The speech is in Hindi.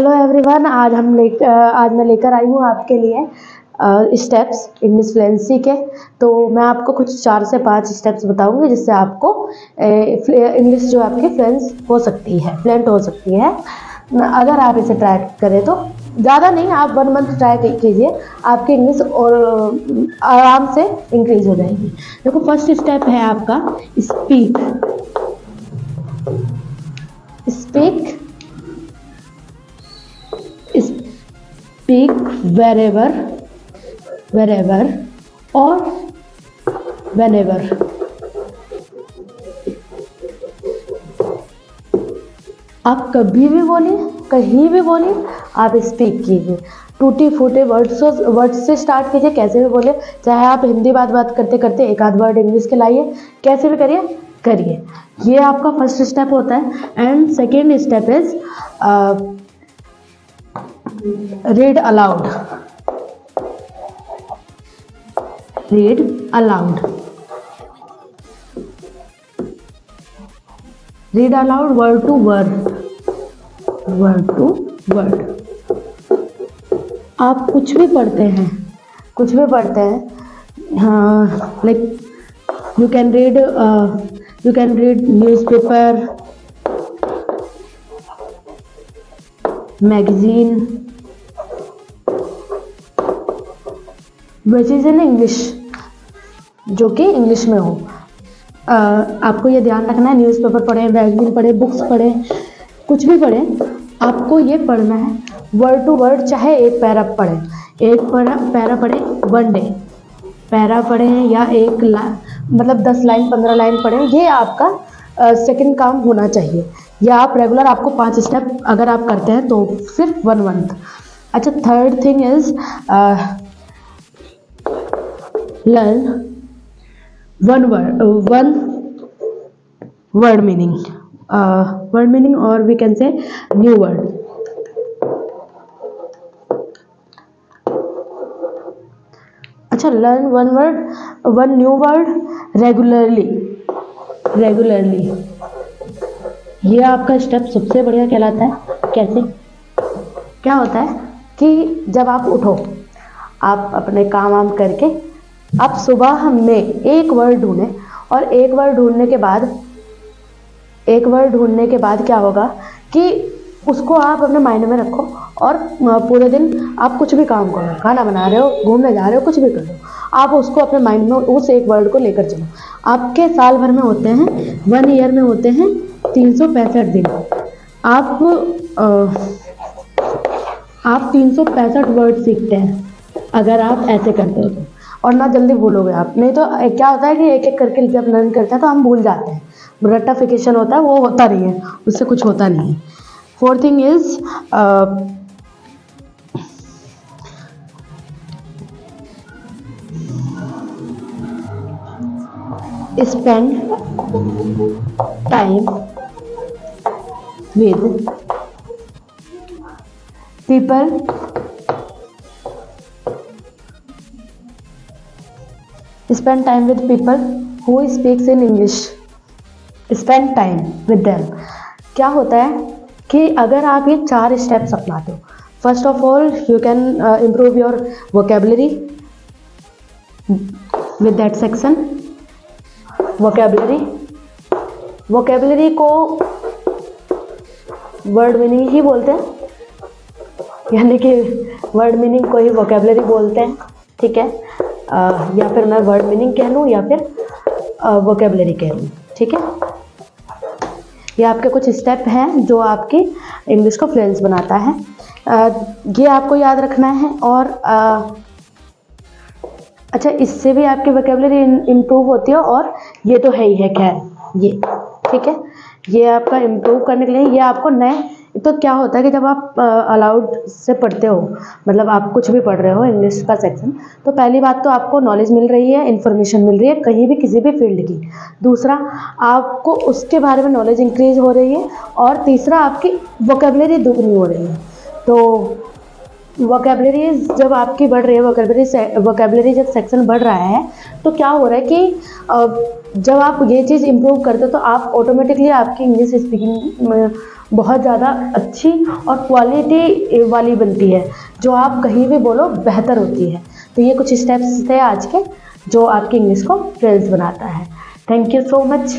हेलो एवरीवन, आज मैं लेकर आई हूँ आपके लिए स्टेप्स इंग्लिश फ्लुएंसी के। तो मैं आपको कुछ 4 से 5 स्टेप्स बताऊंगी जिससे आपको इंग्लिश जो आपकी फ्लुएंट हो सकती है अगर आप इसे ट्राई करें तो। ज़्यादा नहीं, आप 1 मंथ ट्राई कीजिए, आपकी इंग्लिश और आराम से इंक्रीज हो जाएगी। देखो, फर्स्ट स्टेप है आपका स्पीक। स्पीक wherever और whenever। आप कभी भी बोलिए, कहीं भी बोलिए, आप स्पीक कीजिए। टूटी फूटे वर्ड से स्टार्ट कीजिए, कैसे भी बोले। चाहे आप हिंदी बात करते करते एक आध वर्ड इंग्लिश के लाइए, कैसे भी करिए। ये आपका फर्स्ट स्टेप होता है। And second step is read aloud. Read aloud word to word. आप कुछ भी पढ़ते हैं, like you can read newspaper, magazine, which is in English, जो कि इंग्लिश में हो। आपको ये ध्यान रखना है, न्यूज़पेपर पढ़ें, मैगजीन पढ़ें, बुक्स पढ़ें, कुछ भी पढ़ें, आपको ये पढ़ना है वर्ड टू वर्ड। चाहे एक पैरा पढ़ें, पैरा पढ़ें 1 डे, पैरा पढ़ें या 10 लाइन 15 लाइन पढ़ें, ये आपका सेकंड काम होना चाहिए। या आप रेगुलर, आपको 5 स्टेप अगर आप करते हैं तो सिर्फ 1 मंथ। अच्छा, third thing is learn one word meaning और we can say new word. अच्छा, learn one new word regularly. ये आपका स्टेप सबसे बढ़िया कहलाता है। कैसे? क्या होता है कि जब आप उठो, आप अपने काम वाम करके आप सुबह में एक वर्ड ढूंढें, और एक वर्ड ढूंढने के बाद क्या होगा कि उसको आप अपने माइंड में रखो, और पूरे दिन आप कुछ भी काम करो, खाना बना रहे हो, घूमने जा रहे हो, कुछ भी कर लो, आप उसको अपने माइंड में उस एक वर्ड को लेकर चलो। आपके साल भर में होते हैं, 1 ईयर में होते हैं 365 दिन। आप 365 वर्ड सीखते हैं अगर आप ऐसे करते हो तो। और ना जल्दी भूलोगे आप, नहीं तो क्या होता है कि एक एक करके जब लर्न करते हैं तो हम भूल जाते हैं, रट्टाफिकेशन होता है, वो होता नहीं है, उससे कुछ होता नहीं है। Fourth thing is spend time with people who speaks in English. Spend time with them. क्या होता है कि अगर आप ये 4 स्टेप्स अपनाते हो, first of all you can improve your vocabulary with that section. Vocabulary को वर्ड मीनिंग ही बोलते हैं, यानी कि वर्ड मीनिंग को ही वोकेबलरी बोलते हैं, ठीक है। या फिर मैं वर्ड मीनिंग कह लूँ या फिर वोकेबलरी कह लूँ, ठीक है। ये आपके कुछ स्टेप हैं जो आपकी इंग्लिश को फ्लुएंट बनाता है। ये आपको याद रखना है। और अच्छा, इससे भी आपकी वोकेबलरी इम्प्रूव होती है, और ये तो है ही है, खैर ये ठीक है। ये आपका इम्प्रूव करने के लिए ये आपको नए, तो क्या होता है कि जब आप अलाउड से पढ़ते हो, मतलब आप कुछ भी पढ़ रहे हो इंग्लिश का सेक्शन, तो पहली बात तो आपको नॉलेज मिल रही है, इन्फॉर्मेशन मिल रही है कहीं भी किसी भी फील्ड की। दूसरा, आपको उसके बारे में नॉलेज इंक्रीज हो रही है। और तीसरा, आपकी वोकेबलरी दुगनी हो रही है। तो वोकेबलरी जब आपकी बढ़ रही है, वोकेबलरी जब सेक्शन बढ़ रहा है, तो क्या हो रहा है कि जब आप ये चीज़ इम्प्रूव करते हो तो आप ऑटोमेटिकली आपकी इंग्लिश स्पीकिंग बहुत ज़्यादा अच्छी और क्वालिटी वाली बनती है, जो आप कहीं भी बोलो बेहतर होती है। तो ये कुछ स्टेप्स थे आज के जो आपकी इंग्लिश को फ्लुएंट बनाता है। Thank you so much.